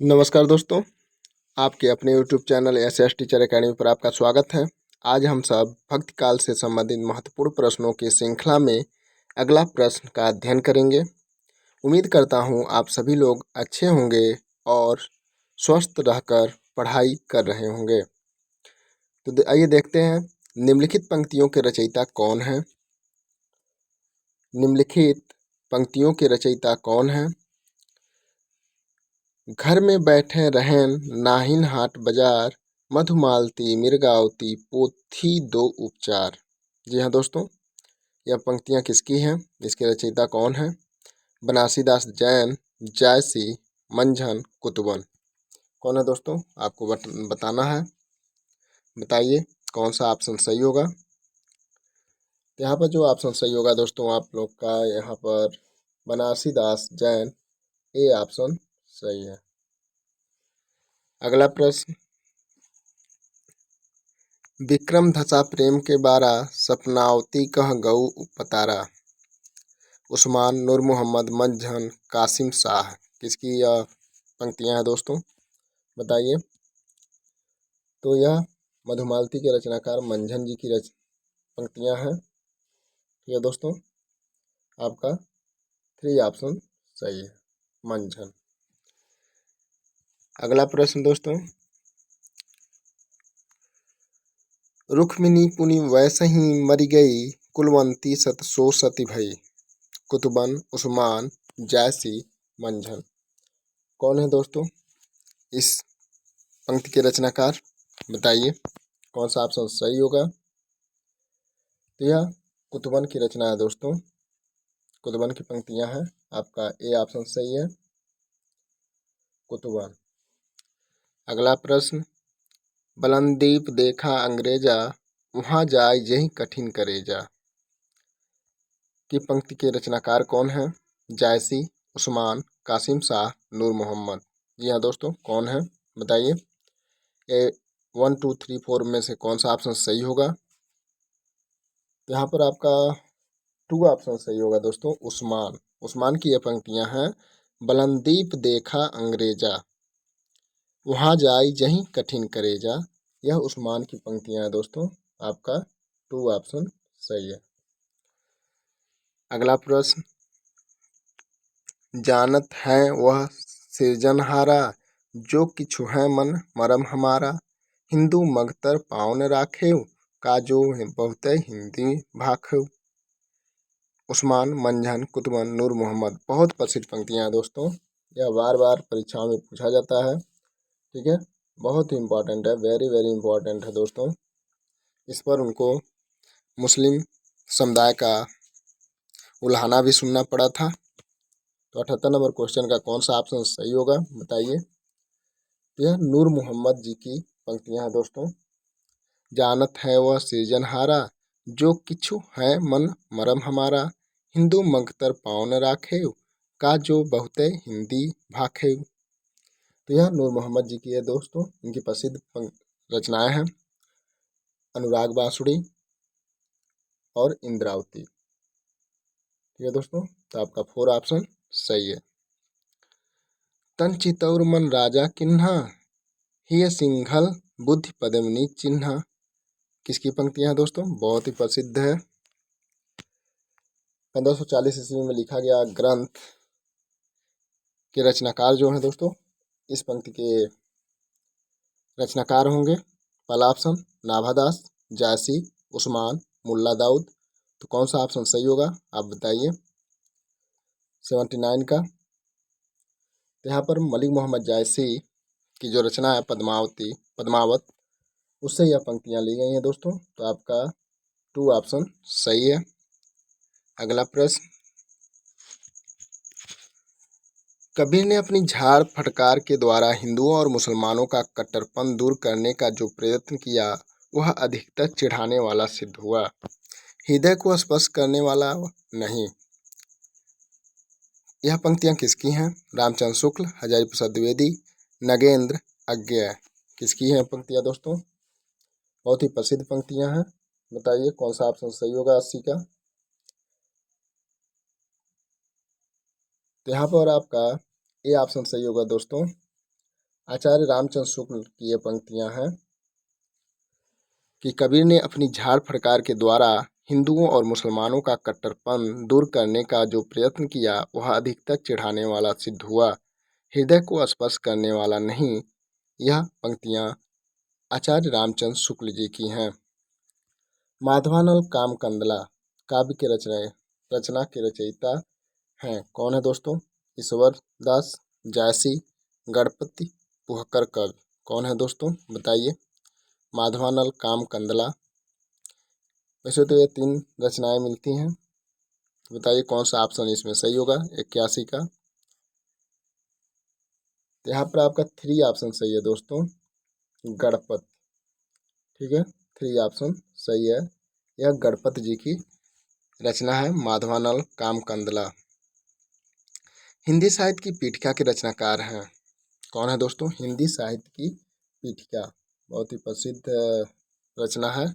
नमस्कार दोस्तों, आपके अपने YouTube channel S teacher academy पर आपका स्वागत है। आज हम सब भक्ति काल से संबंधित महत्वपूर्ण प्रश्नों की श्रृंखला में अगला प्रश्न का अध्ययन करेंगे। उम्मीद करता हूँ आप सभी लोग अच्छे होंगे और स्वस्थ रहकर पढ़ाई कर रहे होंगे। तो आइए देखते हैं, निम्नलिखित पंक्तियों के रचयिता कौन हैं? निम्नलिखित पंक्तियों के रचयिता कौन हैं? घर में बैठे रहें नाहिन हाट बाजार, मधुमालती मिर्गावती पोथी दो उपचार। जी हाँ दोस्तों, यह पंक्तियाँ किसकी हैं? इसके रचयिता कौन हैं? बनारसीदास जैन, जायसी, मंझन, कुतुबन। कौन है दोस्तों? आपको बताना है। बताइए कौन सा ऑप्शन सही होगा। यहाँ पर जो ऑप्शन सही होगा दोस्तों आप लोग का, यहाँ पर बनारसीदास जैन, ए ऑप्शन सही है। अगला प्रश्न, विक्रम धसा प्रेम के बारा, सपनावती कह गऊ पतारा। उस्मान, नूर मोहम्मद, मंझन, कासिम शाह। किसकी यह पंक्तियां हैं दोस्तों? बताइए। तो यह मधुमालती के रचनाकार मंझन जी की पंक्तियां हैं। ठीक है दोस्तों, आपका 3 ऑप्शन सही है, मंझन। अगला प्रश्न दोस्तों, रुक्मिणी पुनि वैसे ही मरी गई, कुलवंती सत सो सती भई। कुतुबन, उस्मान, जायसी, मंझन। कौन है दोस्तों इस पंक्ति के रचनाकार? बताइए कौन सा ऑप्शन सही होगा। तो यह कुतुबन की रचना है दोस्तों, कुतुबन की पंक्तियां हैं। आपका ए ऑप्शन सही है, कुतुबन। अगला प्रश्न, बलनदीप देखा अंग्रेजा, वहां जाय यही कठिन करेजा। की पंक्ति के रचनाकार कौन है? जायसी, उस्मान, कासिम शाह, नूर मोहम्मद। जी हाँ दोस्तों, कौन है बताइए। ए 1 2 3 4 में से कौन सा ऑप्शन सही होगा? यहाँ पर आपका 2 ऑप्शन सही होगा दोस्तों, उस्मान। उस्मान की ये पंक्तियां हैं, बलनदीप देखा अंग्रेजा, वहां जाय जहीं कठिन करेजा। यह उस्मान की पंक्तियां हैं दोस्तों, आपका 2 ऑप्शन सही है। अगला प्रश्न, जानत है वह सिरजनहारा, जो किछु है मन मरम हमारा। हिंदू मगतर पावन राखेव, काजो बहुत हिंदी भाखेव। उस्मान, मंझन, कुतुबन, नूर मोहम्मद। बहुत प्रसिद्ध पंक्तियां हैं दोस्तों, यह बार बार परीक्षाओं में पूछा जाता है। ठीक है, बहुत ही इम्पोर्टेंट है, वेरी वेरी इम्पोर्टेंट है दोस्तों। इस पर उनको मुस्लिम समुदाय का उल्हाना भी सुनना पड़ा था। तो 78 नंबर क्वेश्चन का कौन सा ऑप्शन सही होगा बताइए। तो यह नूर मोहम्मद जी की पंक्तियां हैं दोस्तों, जानत है वह सृजनहारा, जो किछु है मन मरम हमारा। हिंदू मगतर पावन राखेव, का जो बहुते हिंदी भाखेव। तो यह नूर मोहम्मद जी की है दोस्तों, इनकी प्रसिद्ध रचनाएं हैं, अनुराग बांसुरी और इंद्रावती। ठीक है दोस्तों, तो आपका 4 ऑप्शन सही है। तन चितौर मन राजा किन्हा, हिय सिंघल बुद्धि पदमिनी चिन्हा। किसकी पंक्तियां हैं दोस्तों? बहुत ही प्रसिद्ध है। 1540 ईस्वी में लिखा गया ग्रंथ के रचनाकार जो हैं दोस्तों, इस पंक्ति के रचनाकार होंगे। पहला ऑप्शन नाभादास, जायसी, उस्मान, मुल्ला दाऊद। तो कौन सा ऑप्शन सही होगा आप बताइए 79 का। तो यहाँ पर मलिक मोहम्मद जायसी की जो रचना है पद्मावत, उससे यह पंक्तियाँ ली गई हैं दोस्तों। तो आपका 2 ऑप्शन सही है। अगला प्रश्न, कबीर ने अपनी झाड़ फटकार के द्वारा हिंदुओं और मुसलमानों का कट्टरपन दूर करने का जो प्रयत्न किया, वह अधिकतर चिढ़ाने वाला सिद्ध हुआ, हृदय को स्पर्श करने वाला नहीं। यह पंक्तियां किसकी हैं? रामचंद्र शुक्ल, हजारी प्रसाद द्विवेदी, नगेंद्र अज्ञेय। किसकी हैं पंक्तियां दोस्तों? बहुत ही प्रसिद्ध पंक्तियां हैं। बताइए कौन सा ऑप्शन सही होगा 80 का। तो यहाँ पर आपका ए ऑप्शन सही होगा दोस्तों, आचार्य रामचंद्र शुक्ल की ये पंक्तियां हैं कि कबीर ने अपनी झाड़ फटकार के द्वारा हिंदुओं और मुसलमानों का कट्टरपन दूर करने का जो प्रयत्न किया वह अधिकतर चिढ़ाने वाला सिद्ध हुआ, हृदय को स्पर्श करने वाला नहीं। यह पंक्तियां आचार्य रामचंद्र शुक्ल जी की हैं। माधवानल कामकंदला काव्य के रचना के रचयिता हैं। कौन है दोस्तों? ईश्वर दास, जायसी, गणपति, पुहकर कवि। कौन है दोस्तों? बताइए। माधवानल कामकंदला। वैसे तो ये 3 रचनाएं मिलती हैं। बताइए कौन सा ऑप्शन इसमें सही होगा 81 का। यहाँ पर आपका 3 ऑप्शन सही है दोस्तों, गणपति। ठीक है, 3 ऑप्शन सही है। यह गणपति जी की रचना है, माधवानल कामकंदला। हिंदी साहित्य की पीठिका के रचनाकार हैं। कौन है दोस्तों? हिंदी साहित्य की पीठिका बहुत ही प्रसिद्ध रचना है।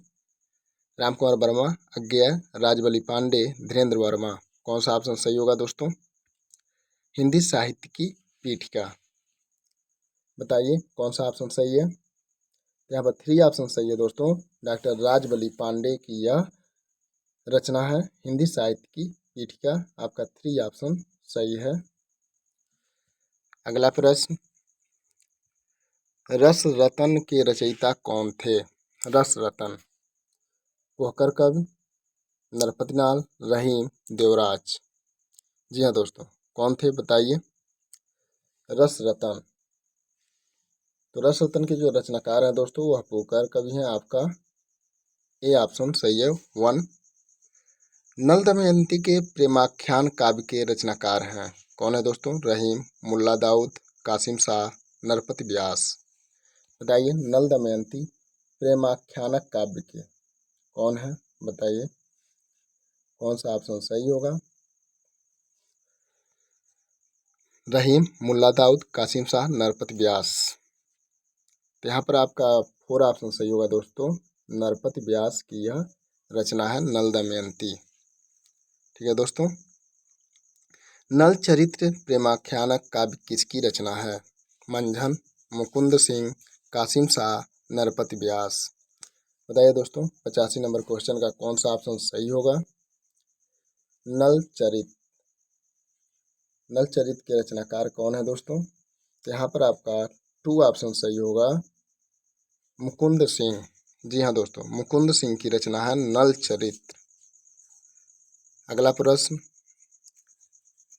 राम कुमार वर्मा, अज्ञेय, राजबली पांडे, धीरेन्द्र वर्मा। कौन सा ऑप्शन सही होगा दोस्तों? हिंदी साहित्य की पीठिका। बताइए कौन सा ऑप्शन सही है। यहाँ पर 3 ऑप्शन सही है दोस्तों। डॉक्टर राजबली पांडे की यह रचना है हिंदी साहित्य की पीठिका। आपका 3 ऑप्शन सही है। अगला प्रश्न, रस रतन के रचयिता कौन थे? रस रतन, पुहकर कवि, नरपतिलाल, रहीम, देवराज। जी हाँ दोस्तों, कौन थे बताइए। रस रतन, तो रस रतन के जो रचनाकार हैं दोस्तों वह पुहकर कवि हैं। आपका ए ऑप्शन सही है 1। नल दमयंती के प्रेमाख्यान काव्य के रचनाकार हैं। कौन है दोस्तों? रहीम, मुल्ला दाऊद, कासिम शाह, नरपति व्यास। बताइए नल दमयंती प्रेमाख्यानक काव्य के कौन है? बताइए कौन सा ऑप्शन सही होगा। रहीम, मुल्ला दाऊद, कासिम शाह, नरपति व्यास। तो यहाँ पर आपका 4 ऑप्शन सही होगा दोस्तों। नरपति व्यास की यह रचना है नल दमयंती। ठीक है दोस्तों। नल चरित्र प्रेमाख्यानक काव्य किसकी रचना है? मंझन, मुकुंद सिंह, कासिम शाह, नरपति व्यास। बताइए दोस्तों 85 नंबर क्वेश्चन का कौन सा ऑप्शन सही होगा। नल चरित्र, नल चरित्र के रचनाकार कौन है दोस्तों? तो यहाँ पर आपका 2 ऑप्शन सही होगा, मुकुंद सिंह। जी हाँ दोस्तों, मुकुंद सिंह की रचना है नल चरित्र। अगला प्रश्न,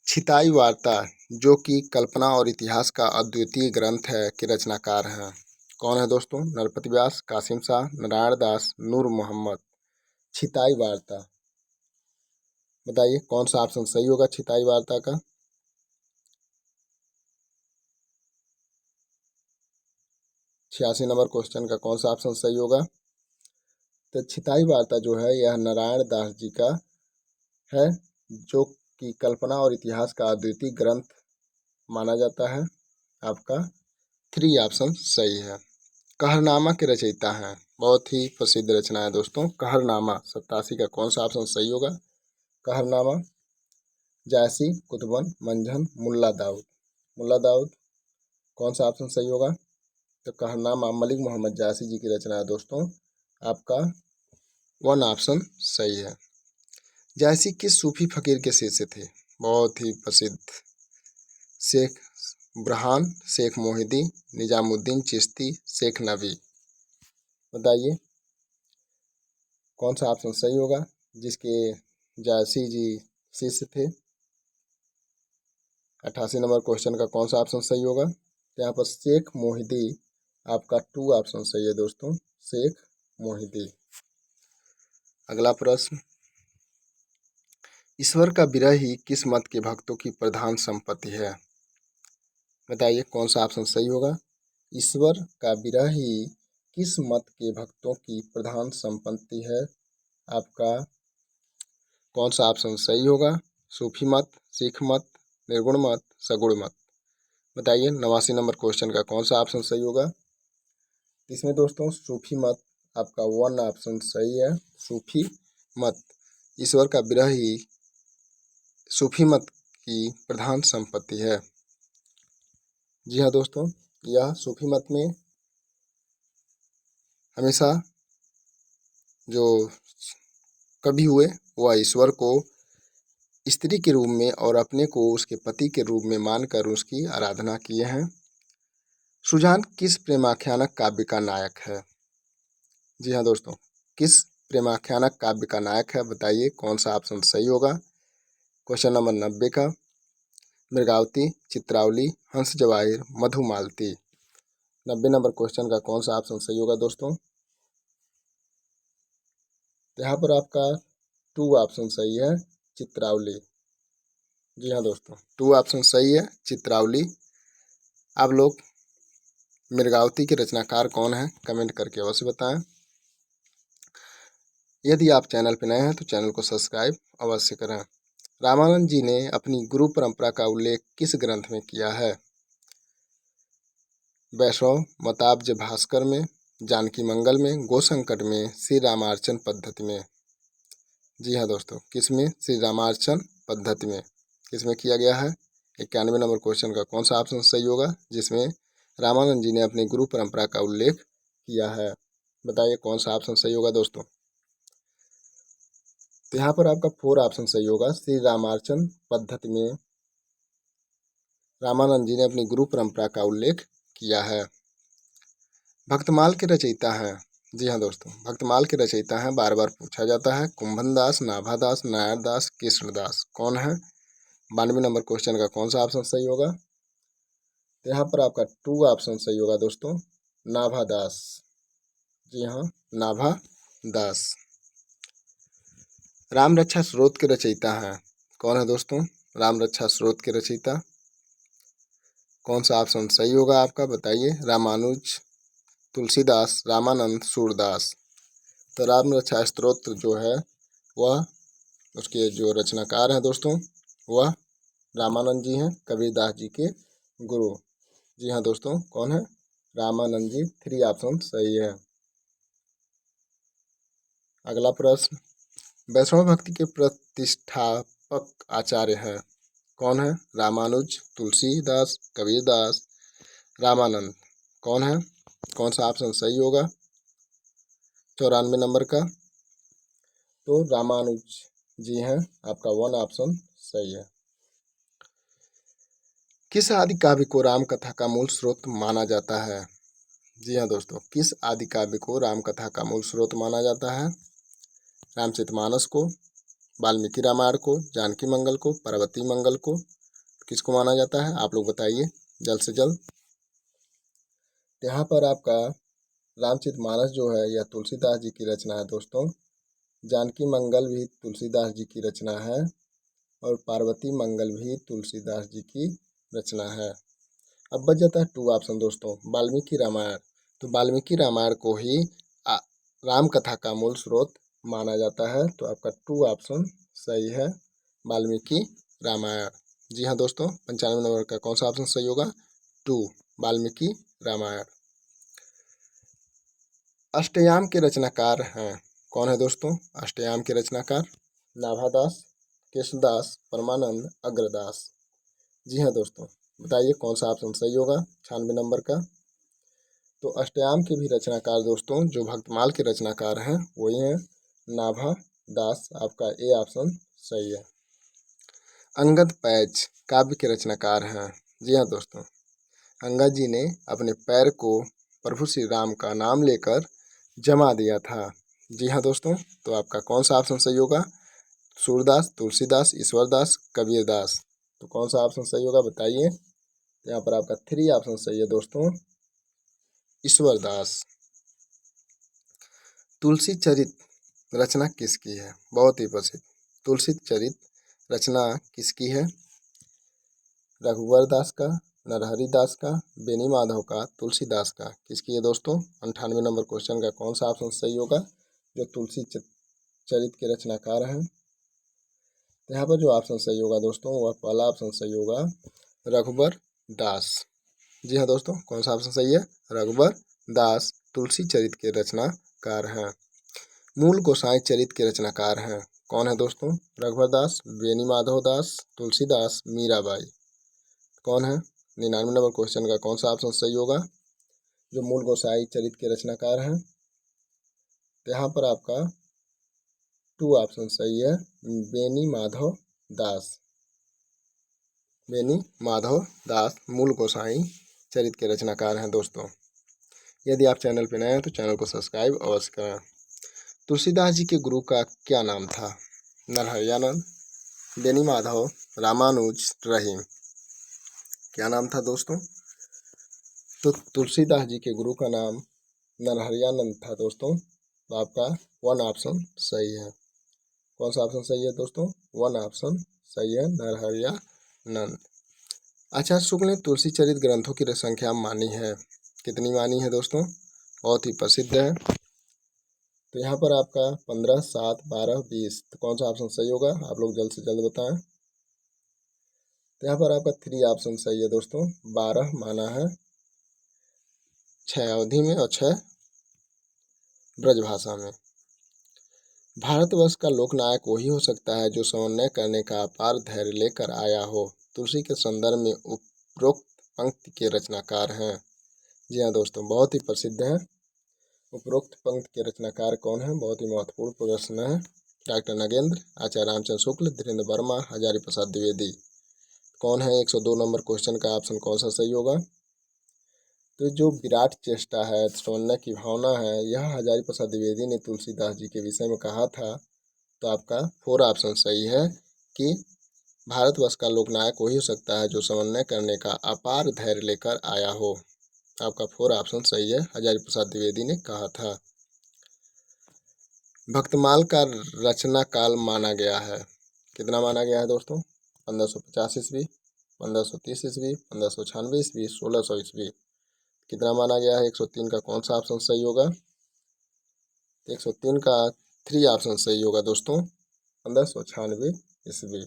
छिताई वार्ता जो कि कल्पना और इतिहास का अद्वितीय ग्रंथ है के रचनाकार हैं। कौन है दोस्तों? नरपति व्यास, कासिम शाह, नारायण दास, नूर मोहम्मद। छिताई वार्ता, बताइए कौन सा ऑप्शन सही होगा छिताई वार्ता का। 86 नंबर क्वेश्चन का कौन सा ऑप्शन सही होगा। तो छिताई वार्ता जो है यह नारायण दास जी का है, जो कि कल्पना और इतिहास का अद्वितीय ग्रंथ माना जाता है। आपका 3 ऑप्शन सही है। कहरनामा के रचयिता हैं, बहुत ही प्रसिद्ध रचना है दोस्तों कहरनामा। 87 का कौन सा ऑप्शन सही होगा। कहरनामा, जायसी, कुतुबन, मंझन, मुल्ला दाऊद। मुल्ला दाऊद, कौन सा ऑप्शन सही होगा। तो कहरनामा मलिक मोहम्मद जायसी जी की रचना है दोस्तों। आपका 1 ऑप्शन सही है। जायसी किस सूफी फकीर के शिष्य थे? बहुत ही प्रसिद्ध, शेख बुरहान, शेख मोहिदी, निजामुद्दीन चिश्ती, शेख नबी। बताइए कौन सा ऑप्शन सही होगा जिसके जायसी जी शिष्य थे। 88 नंबर क्वेश्चन का कौन सा ऑप्शन सही होगा। तो यहाँ पर शेख मोहिदी आपका 2 ऑप्शन सही है दोस्तों, शेख मोहिदी। अगला प्रश्न, ईश्वर का विरह ही किस मत के भक्तों की प्रधान संपत्ति है? बताइए कौन सा ऑप्शन सही होगा। ईश्वर का विरह ही किस मत के भक्तों की प्रधान संपत्ति है? आपका कौन सा ऑप्शन सही होगा। सूफी मत, सिख मत, निर्गुण मत, सगुण मत। बताइए 89 नंबर क्वेश्चन का कौन सा ऑप्शन सही होगा। इसमें दोस्तों सूफी मत आपका 1 ऑप्शन सही है। सूफी मत, ईश्वर का विरह ही सूफी मत की प्रधान संपत्ति है। जी हाँ दोस्तों, यह सूफी मत में हमेशा जो कवि हुए वह ईश्वर को स्त्री के रूप में और अपने को उसके पति के रूप में मानकर उसकी आराधना किए हैं। सुजान किस प्रेमाख्यानक काव्य का नायक है? जी हाँ दोस्तों, किस प्रेमाख्यानक काव्य का नायक है? बताइए कौन सा ऑप्शन सही होगा। क्वेश्चन नंबर 90 का, मृगावती, चित्रावली, हंस जवाहिर, मधुमालती। 90 नंबर क्वेश्चन का कौन सा ऑप्शन सही होगा दोस्तों? यहाँ पर आपका 2 ऑप्शन सही है, चित्रावली। जी हाँ दोस्तों, 2 ऑप्शन सही है, चित्रावली। आप लोग मृगावती के रचनाकार कौन हैं कमेंट करके अवश्य बताएं। यदि आप चैनल पर नए हैं तो चैनल को सब्सक्राइब अवश्य करें। रामानंद जी ने अपनी गुरु परंपरा का उल्लेख किस ग्रंथ में किया है? वैष्णव मताब्ज भास्कर में, जानकी मंगल में, गोसंकट में, श्री रामार्चन पद्धति में। जी हाँ दोस्तों, किसमें? श्री रामार्चन पद्धति में। किसमें किया गया है? 91 नंबर क्वेश्चन का कौन सा ऑप्शन सही होगा जिसमें रामानंद जी ने अपनी गुरु परंपरा का उल्लेख किया है? बताइए कौन सा ऑप्शन सही होगा दोस्तों? तो यहाँ पर आपका 4 ऑप्शन सही होगा, श्री रामार्चन पद्धति में रामानंद जी ने अपनी गुरु परंपरा का उल्लेख किया है। भक्तमाल के रचयिता हैं? जी हाँ दोस्तों, भक्तमाल के रचयिता हैं, बार बार पूछा जाता है, कुंभनदास, नाभादास, नायरदास, कृष्णदास। कौन है? 92 नंबर क्वेश्चन का कौन सा ऑप्शन सही होगा? तो यहाँ पर आपका 2 ऑप्शन सही होगा दोस्तों, नाभादास। जी हाँ, नाभादास। राम रक्षा स्रोत के रचयिता हैं? कौन है दोस्तों? राम रक्षा स्रोत के रचयिता कौन सा ऑप्शन सही होगा आपका? बताइए। रामानुज, तुलसीदास, रामानंद, सूरदास। तो राम रक्षा स्तोत्र जो है वह उसके जो रचनाकार हैं दोस्तों वह रामानंद जी हैं, कबीरदास जी के गुरु। जी हाँ दोस्तों, कौन है? रामानंद जी। 3 ऑप्शन सही है। अगला प्रश्न, वैष्णव भक्ति के प्रतिष्ठापक आचार्य हैं? कौन है? रामानुज, तुलसीदास, कबीरदास, रामानंद। कौन है? कौन सा ऑप्शन सही होगा 94 नंबर का? तो रामानुज जी हैं, आपका 1 ऑप्शन सही है। किस आदि काव्य को राम कथा का मूल स्रोत माना जाता है? जी हाँ दोस्तों, किस आदि काव्य को राम कथा का मूल स्रोत माना जाता है? रामचरितमानस को, वाल्मीकि रामायण को, जानकी मंगल को, पार्वती मंगल को, किसको माना जाता है? आप लोग बताइए जल्द से जल्द। यहाँ पर आपका रामचरितमानस जो है यह तुलसीदास जी की रचना है दोस्तों। जानकी मंगल भी तुलसीदास जी की रचना है और पार्वती मंगल भी तुलसीदास जी की रचना है। अब बच जाता है 2 ऑप्शन दोस्तों, वाल्मीकि रामायण। तो वाल्मीकि रामायण को ही राम कथा का मूल स्रोत माना जाता है। तो आपका 2 ऑप्शन सही है, वाल्मीकि रामायण। जी हाँ दोस्तों, 95 नंबर का कौन सा ऑप्शन सही होगा? 2, वाल्मीकि रामायण। अष्टयाम के रचनाकार हैं? कौन है दोस्तों अष्टयाम के रचनाकार? नाभादास, कृष्णदास, परमानंद, अग्रदास। जी हाँ दोस्तों, बताइए कौन सा ऑप्शन सही होगा 96 नंबर का? तो अष्टयाम के भी रचनाकार दोस्तों जो भक्तमाल के रचनाकार हैं वही हैं नाभादास। आपका ए ऑप्शन सही है। अंगद पैच काव्य के रचनाकार हैं? जी हाँ दोस्तों, अंगद जी ने अपने पैर को प्रभु श्री राम का नाम लेकर जमा दिया था। जी हाँ दोस्तों, तो आपका कौन सा ऑप्शन सही होगा? सूरदास, तुलसीदास, ईश्वरदास, कबीरदास। तो कौन सा ऑप्शन सही होगा बताइए। यहाँ पर आपका 3 ऑप्शन सही है दोस्तों, ईश्वरदास। तुलसी चरित रचना किसकी है? बहुत ही प्रसिद्ध तुलसी चरित रचना किसकी है? रघुवर दास का, नरहरि दास का, बेनी माधव का, तुलसीदास का। किसकी है दोस्तों? 98 नंबर क्वेश्चन का कौन सा ऑप्शन सही होगा जो तुलसी चरित के रचनाकार हैं? यहाँ पर जो ऑप्शन सही होगा दोस्तों वह पहला ऑप्शन सही होगा, रघुवर दास। जी हाँ दोस्तों, कौन सा ऑप्शन सही है? रघुवर दास तुलसी चरित के रचनाकार हैं। मूल गोसाई चरित के रचनाकार हैं? कौन है दोस्तों? रघुवर दास, बेनी माधव दास, तुलसीदास, मीराबाई। कौन है? 99 नंबर क्वेश्चन का कौन सा ऑप्शन सही होगा? जो मूल गोसाई चरित के रचनाकार हैं, तो यहाँ पर आपका 2 ऑप्शन सही है, बेनी माधव दास। बेनी माधव दास मूल गोसाई चरित के रचनाकार हैं दोस्तों। यदि आप चैनल पर नए हैं तो चैनल को सब्सक्राइब अवश्य करें। तुलसीदास जी के गुरु का क्या नाम था? नरहरियानंद, बेनी माधव, रामानुज, रहीम। क्या नाम था दोस्तों? तो तुलसीदास जी के गुरु का नाम नरहरियानंद था दोस्तों। तो आपका 1 ऑप्शन सही है। कौन सा ऑप्शन सही है दोस्तों? 1 ऑप्शन सही है, नरहरियानंद। आचार्य शुक्ल ने तुलसी चरित ग्रंथों की संख्या मानी है, कितनी मानी है दोस्तों? बहुत ही प्रसिद्ध है। तो यहाँ पर आपका 15, 7, 12, 20, तो कौन सा ऑप्शन सही होगा? आप लोग जल्द से जल्द बताएं। तो यहाँ पर आपका 3 ऑप्शन सही है दोस्तों, 12 माना है, 6 अवधि में और 6 ब्रजभाषा में। भारतवर्ष का लोकनायक वही हो सकता है जो समन्वय करने का अपार धैर्य लेकर आया हो। तुलसी के संदर्भ में उपरोक्त पंक्ति के रचनाकार हैं। जी हाँ दोस्तों, बहुत ही प्रसिद्ध है। उपरोक्त पंक्ति के रचनाकार कौन है? बहुत ही महत्वपूर्ण प्रश्न है। डॉक्टर नगेंद्र, आचार्य रामचंद्र शुक्ल, धीरेन्द्र वर्मा, हजारी प्रसाद द्विवेदी। कौन है? 102 नंबर क्वेश्चन का ऑप्शन कौन सा सही होगा? तो जो विराट चेष्टा है, समन्वय की भावना है, यह हजारी प्रसाद द्विवेदी ने तुलसीदास जी के विषय में कहा था। तो आपका 4 ऑप्शन सही है कि भारतवर्ष का लोकनायक वही हो सकता है जो समन्वय करने का अपार धैर्य लेकर आया हो। आपका 4 ऑप्शन सही है, हजारी प्रसाद द्विवेदी ने कहा था। भक्तमाल का रचना काल माना गया है, कितना माना गया है दोस्तों? 1550 ईस्वी, 1530 ईस्वी, 1596 ईस्वी, 1600 ईस्वी। कितना माना गया है? 103 का कौन सा ऑप्शन सही होगा? 103 का 3 ऑप्शन सही होगा दोस्तों, 1596 ईस्वी।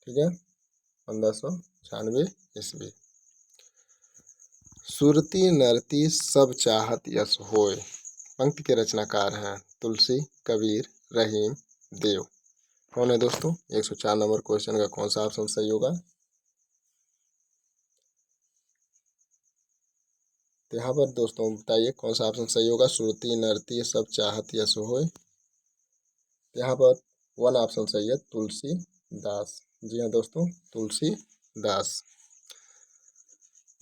ठीक है, 1596 ईस्वी। सुरती नरती सब चाहत यश होय, पंक्ति के रचनाकार हैं तुलसी, कबीर, रहीम, देव। कौन है दोस्तों? 104 नंबर क्वेश्चन का कौन सा ऑप्शन सही होगा? तो यहाँ पर दोस्तों बताइए कौन सा ऑप्शन सही होगा? सुरती नरती सब चाहत यश होय। तो यहाँ पर 1 ऑप्शन सही है, तुलसी दास। जी हाँ दोस्तों, तुलसी दास।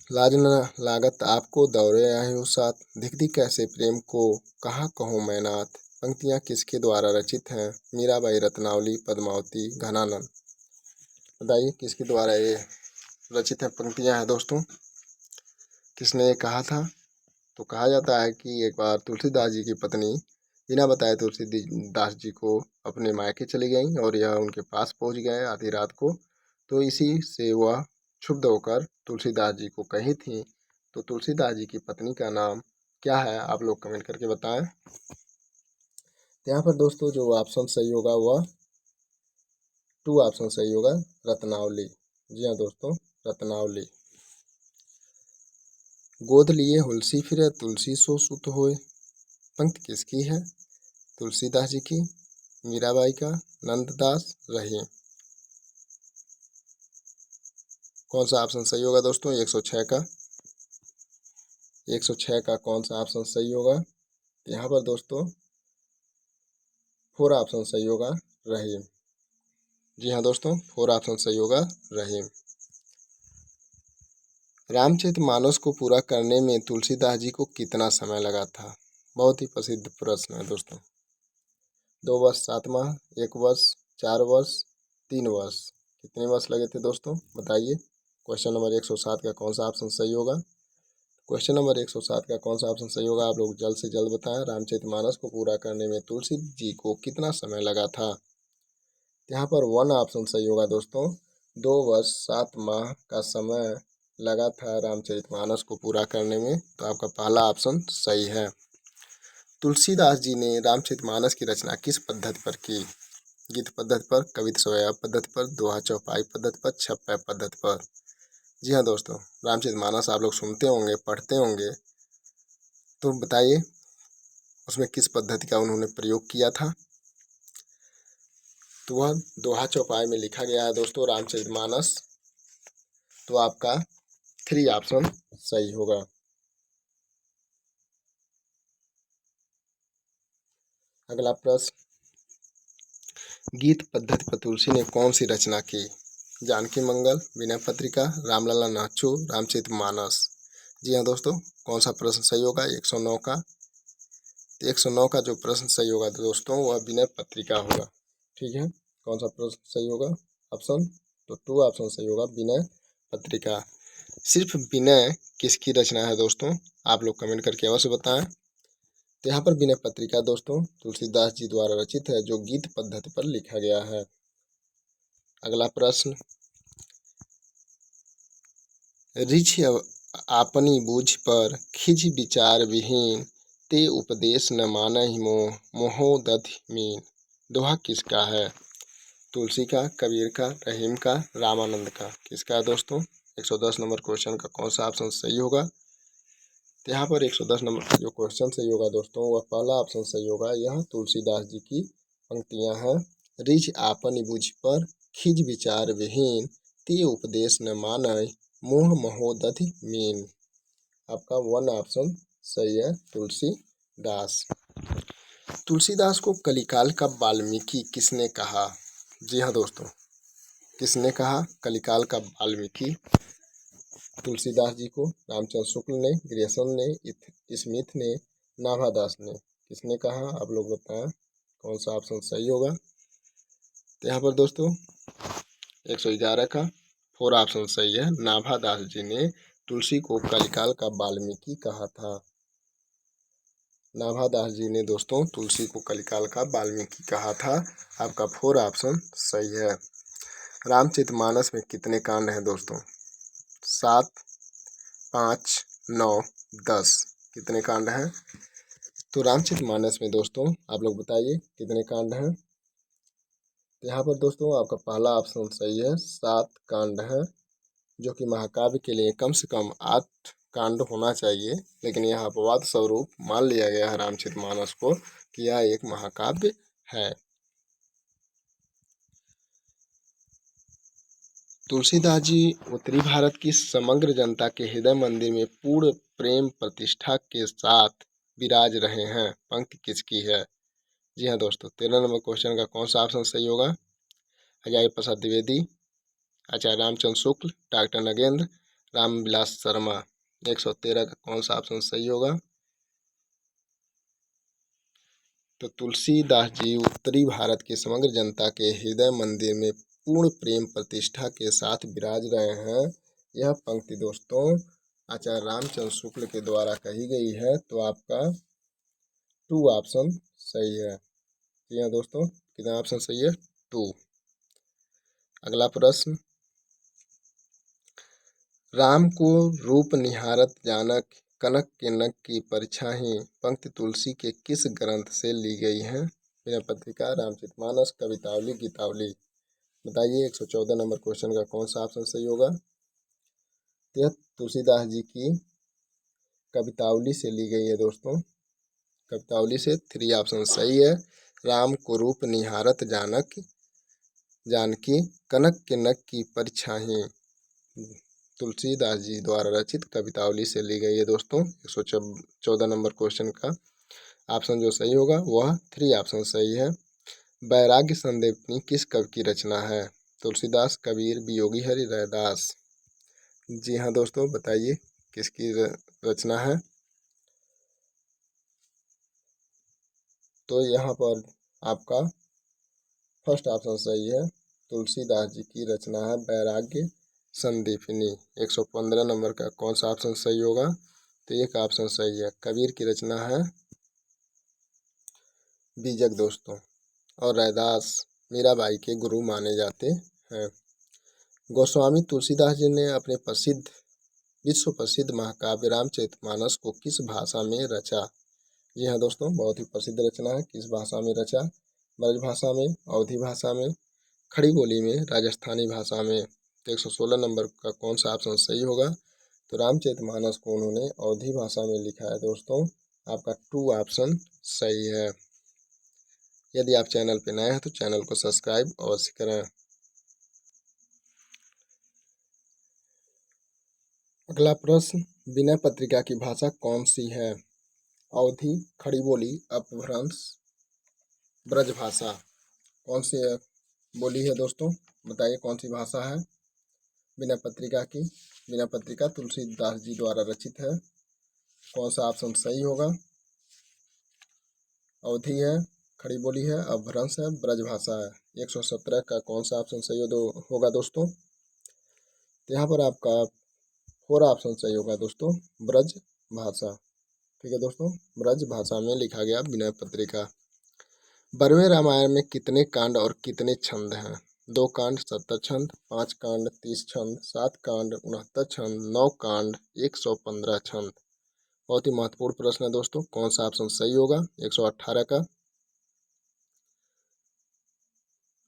लाज न लागत आपको दौरे आए हो साथ, धिक धिक कैसे प्रेम को कहाँ कहूँ मैं नाथ। पंक्तियाँ किसके द्वारा रचित हैं? मीराबाई, रत्नावली, पद्मावती, घनानंद। बताइए किसके द्वारा ये रचित है पंक्तियाँ हैं दोस्तों? किसने ये कहा था? तो कहा जाता है कि एक बार तुलसीदास जी की पत्नी बिना बताए तुलसीदास जी को अपने मायके चली गईं और यह उनके पास पहुंच गए आधी रात को। तो इसी से वह क्षुब्ध होकर तुलसीदास जी को कही थी। तो तुलसीदास जी की पत्नी का नाम क्या है? आप लोग कमेंट करके बताएं। यहाँ पर दोस्तों जो ऑप्शन सही होगा वह 2 ऑप्शन सही होगा, रत्नावली। जी हाँ दोस्तों, रत्नावली। गोद लिए हुलसी फिरे तुलसी सो सुत होए, पंक्ति किसकी है? तुलसीदास जी की, मीराबाई का, नंददास, रहीम। कौन सा ऑप्शन सही होगा दोस्तों? 106 का 106 का कौन सा ऑप्शन सही होगा? यहाँ पर दोस्तों 4 ऑप्शन सही होगा, रहीम। जी हाँ दोस्तों, 4 ऑप्शन सही होगा, रहीम। रामचरितमानस को पूरा करने में तुलसीदास जी को कितना समय लगा था? बहुत ही प्रसिद्ध प्रश्न है दोस्तों। 2 वर्ष 7 माह, 1 वर्ष, 4 वर्ष, 3 वर्ष। कितने वर्ष लगे थे दोस्तों? बताइए। क्वेश्चन नंबर 107 का कौन सा ऑप्शन सही होगा? क्वेश्चन नंबर 107 का कौन सा ऑप्शन सही होगा? आप लोग जल्द से जल्द बताएं। रामचरितमानस को पूरा करने में तुलसी जी को कितना समय लगा था? यहाँ पर 1 ऑप्शन सही होगा दोस्तों, 2 वर्ष 7 माह का समय लगा था रामचरितमानस को पूरा करने में। तो आपका पहला ऑप्शन सही है। तुलसीदास जी ने रामचरितमानस की रचना किस पद्धति पर की? गीत पद्धति पर, कविता स्वैया पद्धति पर, दोहा चौपाई पद्धति पर, छप्पा पद्धति पर। जी हाँ दोस्तों, रामचरितमानस आप लोग सुनते होंगे, पढ़ते होंगे, तो बताइए उसमें किस पद्धति का उन्होंने प्रयोग किया था? तो वह दोहा चौपाई में लिखा गया है दोस्तों रामचरितमानस। तो आपका 3 ऑप्शन सही होगा। अगला प्रश्न, गीत पद्धति पर तुलसी ने कौन सी रचना की? जानकी मंगल, विनय पत्रिका, रामलला नाचू, रामचरितमानस। जी हाँ दोस्तों, कौन सा प्रश्न सही होगा? 109 का। 109 का जो प्रश्न सही होगा दोस्तों वह विनय पत्रिका होगा। ठीक है, कौन सा प्रश्न सही होगा? ऑप्शन तो 2 ऑप्शन सही होगा, विनय पत्रिका। सिर्फ विनय किसकी रचना है दोस्तों? आप लोग कमेंट करके अवश्य बताएं। तो यहाँ पर विनय पत्रिका दोस्तों तुलसीदास जी द्वारा रचित है, जो गीत पद्धति पर लिखा गया है। अगला प्रश्न, ऋषि आपनी बूझ पर खिज विचार विहीन, ते उपदेश न मानहि मोह मोहो दधि मीन। दोहा किसका है? तुलसी का, कबीर का, रहीम का, रामानंद का। किसका है दोस्तों? 110 नंबर क्वेश्चन का कौन सा ऑप्शन सही होगा? तो यहाँ पर 110 नंबर का जो क्वेश्चन सही होगा दोस्तों वह पहला ऑप्शन सही होगा। यह तुलसीदास जी की पंक्तियां हैं। रिझ आपन बुझ पर खिज विचार विहीन, ते उपदेश न मानय मोह महो दधि मीन। आपका 1 ऑप्शन सही है, तुलसीदास। तुलसीदास को कलिकाल का वाल्मीकि किसने कहा? जी हाँ दोस्तों, किसने कहा कलिकाल का वाल्मीकि? तुलसीदास जी को रामचंद्र शुक्ल ने, ग्रियर्सन ने, स्मिथ ने, नाभादास ने। किसने कहा? आप लोग बताएं कौन सा ऑप्शन सही होगा। तो यहाँ पर दोस्तों 111 का 4 ऑप्शन सही है। नाभादास जी ने तुलसी को कलिकाल का वाल्मीकि कहा था। नाभादास जी ने दोस्तों तुलसी को कलिकाल का वाल्मीकि कहा था। आपका 4 ऑप्शन सही है। रामचरितमानस में कितने कांड हैं दोस्तों? 7, 5, 9, 10। कितने कांड हैं? तो रामचरितमानस में दोस्तों आप लोग बताइए कितने कांड हैं। तो यहाँ पर दोस्तों आपका पहला ऑप्शन सही है, 7 कांड हैं, जो कि महाकाव्य के लिए कम से कम 8 कांड होना चाहिए, लेकिन यह अपवाद स्वरूप मान लिया गया है रामचरितमानस को कि यह एक महाकाव्य है। तुलसीदास जी उत्तरी भारत की समग्र जनता के हृदय मंदिर में पूर्ण प्रेम प्रतिष्ठा के साथ विराज रहे हैं। पंक्ति किसकी है? जी हाँ दोस्तों, 13 नंबर क्वेश्चन का कौन सा ऑप्शन सही होगा? हजारी प्रसाद द्विवेदी, आचार्य रामचंद्र शुक्ल, डॉक्टर नगेंद्र, रामविलास शर्मा। 113 का कौन सा ऑप्शन सही होगा? तो तुलसीदास जी उत्तरी भारत की समग्र जनता के हृदय मंदिर में पूर्ण प्रेम प्रतिष्ठा के साथ विराज रहे हैं। यह पंक्ति दोस्तों आचार्य रामचंद्र शुक्ल के द्वारा कही गई है। तो आपका 2 ऑप्शन सही है। जी हाँ दोस्तों, कितना ऑप्शन सही है? 2। अगला प्रश्न, राम को रूप निहारत जानक कनक के नक की परिछाही। पंक्ति तुलसी के किस ग्रंथ से ली गई है? विनय पत्रिका, रामचरितमानस, कवितावली, गीतावली। बताइए 114 नंबर क्वेश्चन का कौन सा ऑप्शन सही होगा? यह तुलसीदास जी की कवितावली से ली गई है दोस्तों। कवितावली से 3 ऑप्शन सही है। राम को रूप निहारत जानक जानकी कनक के नक की परिछाही तुलसीदास जी द्वारा रचित कवितावली से ली गई है दोस्तों। 114 नंबर क्वेश्चन का ऑप्शन जो सही होगा वह 3 ऑप्शन सही है। वैराग्य संदीपनी किस कवि की रचना है? तुलसीदास, कबीर, वियोगी हरि, रैदास। जी हाँ दोस्तों, बताइए किसकी रचना है? तो यहाँ पर आपका फर्स्ट ऑप्शन सही है, तुलसीदास जी की रचना है वैराग्य संदीपनी। 115 नंबर का कौन सा ऑप्शन सही होगा? तो एक ऑप्शन सही है, कबीर की रचना है बीजक दोस्तों, और रैदास मीराबाई के गुरु माने जाते हैं। गोस्वामी तुलसीदास जी ने अपने प्रसिद्ध विश्व प्रसिद्ध महाकाव्य रामचरितमानस को किस भाषा में रचा? जी हाँ दोस्तों, बहुत ही प्रसिद्ध रचना है। किस भाषा में रचा? ब्रज भाषा में, अवधी भाषा में, खड़ी बोली में, राजस्थानी भाषा में। तो 116 नंबर का कौन सा ऑप्शन सही होगा? तो रामचरितमानस को उन्होंने अवधी भाषा में लिखा है दोस्तों। आपका 2 ऑप्शन सही है। यदि आप चैनल पर नए हैं तो चैनल को सब्सक्राइब अवश्य करें। अगला प्रश्न, विनय पत्रिका की भाषा कौन सी है? अवधी, खड़ी बोली, अपभ्रंश, ब्रजभाषा। कौन सी बोली है दोस्तों? बताइए कौन सी भाषा है विनय पत्रिका की? विनय पत्रिका तुलसीदास जी द्वारा रचित है। कौन सा ऑप्शन सही होगा? अवधी है, खड़ी बोली है, अपभ्रंश है, ब्रजभाषा है। 117 का कौन सा ऑप्शन सही होगा दोस्तों? तो यहाँ पर आपका 4 ऑप्शन सही होगा दोस्तों, ब्रज भाषा। ठीक है दोस्तों, ब्रज भाषा में लिखा गया विनय पत्रिका। 12वें रामायण में कितने कांड और कितने छंद हैं? 2 कांड 70 छंद, 5 कांड 30 छंद, 7 कांड 69 छंद, 9 कांड 115 छंद। बहुत ही महत्वपूर्ण प्रश्न है दोस्तों, कौन सा ऑप्शन सही होगा 118 का?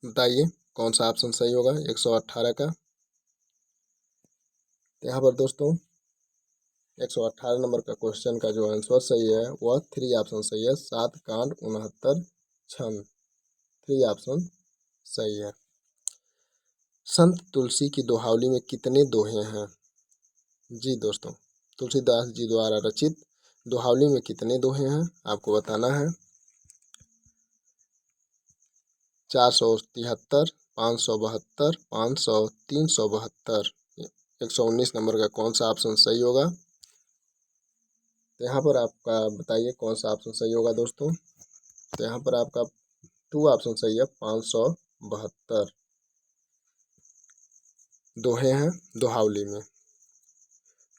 बताइए कौन सा ऑप्शन सही होगा 118 का? यहाँ पर दोस्तों 118 नंबर का क्वेश्चन का जो आंसर सही है वह 3 ऑप्शन सही है, 7 कांड 69 छंद। 3 ऑप्शन सही है। संत तुलसी की दोहावली में कितने दोहे हैं? जी दोस्तों, तुलसीदास जी द्वारा रचित दोहावली में कितने दोहे हैं आपको बताना है। 473, 572, 500, 372। 119 नंबर का कौन सा ऑप्शन सही होगा? तो यहाँ पर आपका बताइए कौन सा ऑप्शन सही होगा दोस्तों? तो यहाँ पर आपका 2 ऑप्शन सही है, 572 दोहे हैं दोहावली में।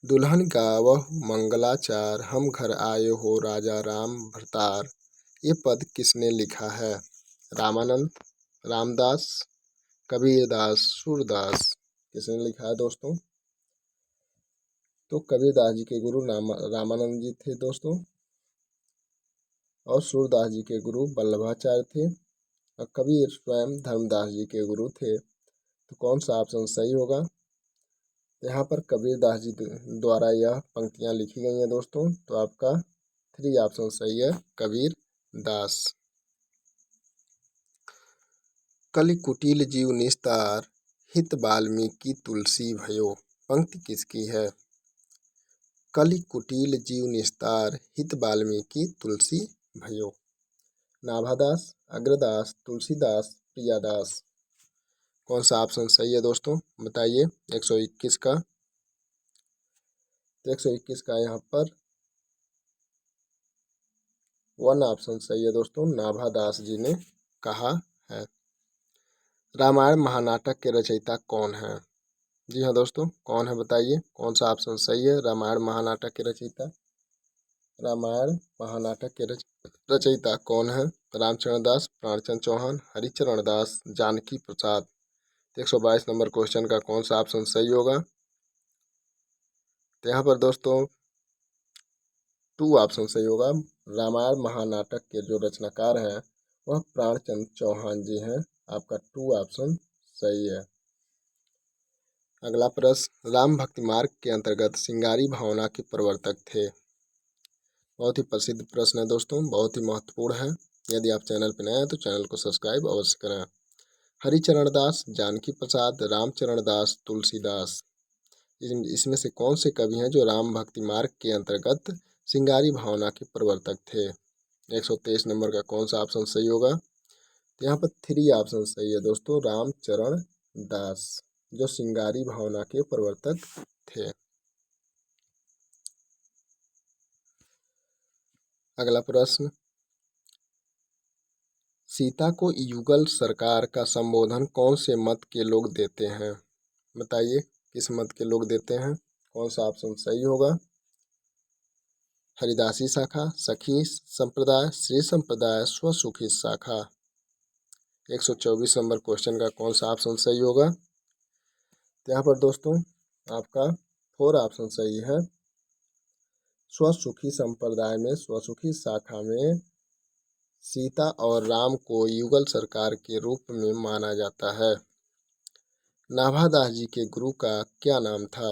दुल्हन गावहु मंगलाचार, हम घर आए हो राजा राम भरतार। ये पद किसने लिखा है? रामानंद, रामदास, कबीरदास, सूरदास। किसने लिखा है दोस्तों? तो कबीरदास जी के गुरु रामानंद जी थे दोस्तों, और सूरदास जी के गुरु वल्लभाचार्य थे, और कबीर स्वयं धर्मदास जी के गुरु थे। तो कौन सा ऑप्शन सही होगा? यहाँ पर कबीरदास जी द्वारा यह पंक्तियाँ लिखी गई हैं दोस्तों, तो आपका 3 ऑप्शन सही है, कबीर दास। कलि कुटिल जीव निस्तार, हित वाल्मीकि तुलसी भयो। पंक्ति किसकी है? कलि कुटिल जीव निस्तार, हित वाल्मीकि तुलसी भयो। नाभादास, अग्रदास, तुलसीदास, प्रियादास। कौन सा ऑप्शन सही है दोस्तों? बताइए 121 का। तो 121 का यहाँ पर 1 ऑप्शन सही है दोस्तों, नाभादास जी ने कहा है। रामायण महानाटक के रचयिता कौन है? जी हाँ दोस्तों, कौन है बताइए कौन सा ऑप्शन सही है रामायण महानाटक के रचयिता? रामायण महानाटक के रचयिता कौन है? रामचरण दास, प्राणचंद चौहान, हरिचरण दास, जानकी प्रसाद। 122 नंबर क्वेश्चन का कौन सा ऑप्शन सही होगा? तो यहाँ पर दोस्तों 2 ऑप्शन सही होगा। रामायण महानाटक के जो रचनाकार हैं वह प्राणचंद चौहान जी हैं। आपका 2 ऑप्शन सही है। अगला प्रश्न, राम भक्ति मार्ग के अंतर्गत सिंगारी भावना के प्रवर्तक थे। बहुत ही प्रसिद्ध प्रश्न है दोस्तों, बहुत ही महत्वपूर्ण है। यदि आप चैनल पर नए हैं तो चैनल को सब्सक्राइब अवश्य करें। हरिचरण दास, जानकी प्रसाद, रामचरण दास, तुलसीदास। इसमें से कौन से कवि हैं जो राम भक्ति मार्ग के अंतर्गत सिंगारी भावना के प्रवर्तक थे? 123 नंबर का कौन सा ऑप्शन सही होगा? तो यहाँ पर 3 ऑप्शन सही है दोस्तों, रामचरण दास जो सिंगारी भावना के प्रवर्तक थे। अगला प्रश्न, सीता को युगल सरकार का संबोधन कौन से मत के लोग देते हैं? बताइए किस मत के लोग देते हैं? कौन सा ऑप्शन सही होगा? हरिदासी शाखा, सखी संप्रदाय, श्री संप्रदाय, स्वसुखी शाखा। 124 नंबर क्वेश्चन का कौन सा ऑप्शन सही होगा? तो यहाँ पर दोस्तों आपका 4 ऑप्शन सही है। स्वसुखी संप्रदाय में, स्वसुखी शाखा में सीता और राम को युगल सरकार के रूप में माना जाता है। नाभादास जी के गुरु का क्या नाम था?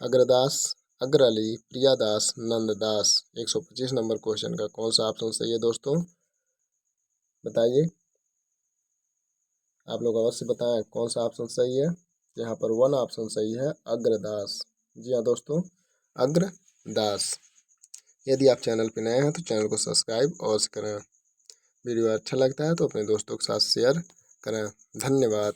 अग्रदास, अग्रली, प्रियादास, नंददास। 125 नंबर क्वेश्चन का कौन सा ऑप्शन सही है दोस्तों? बताइए, आप लोग अवश्य बताएं कौन सा ऑप्शन सही है। यहाँ पर 1 ऑप्शन सही है, अग्रदास जी हाँ दोस्तों, अग्रदास। यदि आप चैनल पर नए हैं तो चैनल को सब्सक्राइब अवश्य करें। वीडियो अच्छा लगता है तो अपने दोस्तों के साथ शेयर करें। धन्यवाद।